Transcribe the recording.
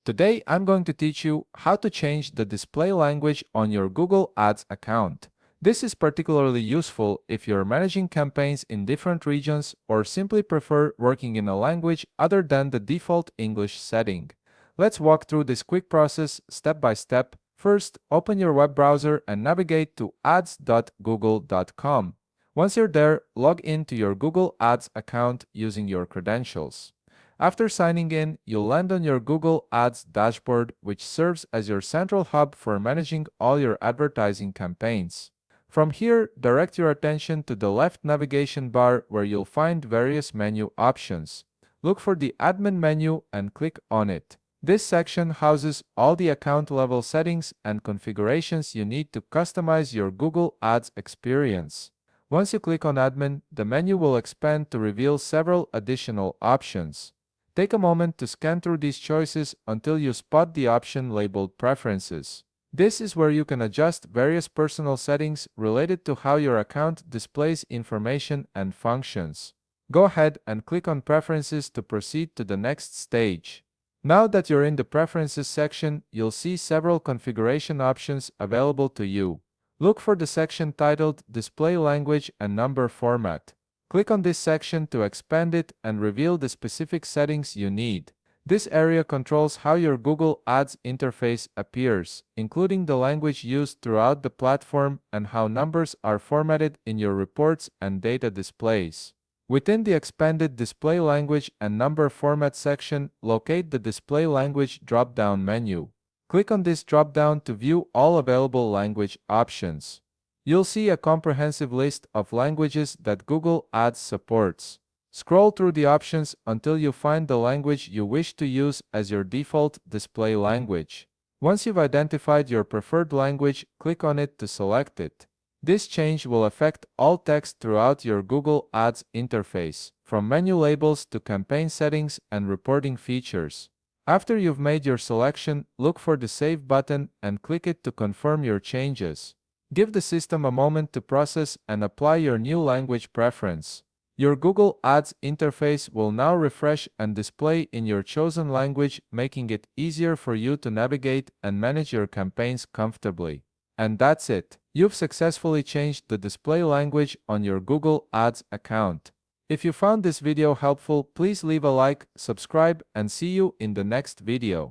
Today, I'm going to teach you how to change the display language on your Google Ads account. This is particularly useful if you're managing campaigns in different regions or simply prefer working in a language other than the default English setting. Let's walk through this quick process step by step. First, open your web browser and navigate to ads.google.com. Once you're there, log in to your Google Ads account using your credentials. After signing in, you'll land on your Google Ads dashboard, which serves as your central hub for managing all your advertising campaigns. From here, direct your attention to the left navigation bar where you'll find various menu options. Look for the Admin menu and click on it. This section houses all the account-level settings and configurations you need to customize your Google Ads experience. Once you click on Admin, the menu will expand to reveal several additional options. Take a moment to scan through these choices until you spot the option labeled Preferences. This is where you can adjust various personal settings related to how your account displays information and functions. Go ahead and click on Preferences to proceed to the next stage. Now that you're in the Preferences section, you'll see several configuration options available to you. Look for the section titled Display Language and Number Format. Click on this section to expand it and reveal the specific settings you need. This area controls how your Google Ads interface appears, including the language used throughout the platform and how numbers are formatted in your reports and data displays. Within the expanded Display Language and Number Format section, locate the Display Language drop-down menu. Click on this drop-down to view all available language options. You'll see a comprehensive list of languages that Google Ads supports. Scroll through the options until you find the language you wish to use as your default display language. Once you've identified your preferred language, click on it to select it. This change will affect all text throughout your Google Ads interface, from menu labels to campaign settings and reporting features. After you've made your selection, look for the Save button and click it to confirm your changes. Give the system a moment to process and apply your new language preference. Your Google Ads interface will now refresh and display in your chosen language, making it easier for you to navigate and manage your campaigns comfortably. And that's it. You've successfully changed the display language on your Google Ads account. If you found this video helpful, please leave a like, subscribe, and see you in the next video.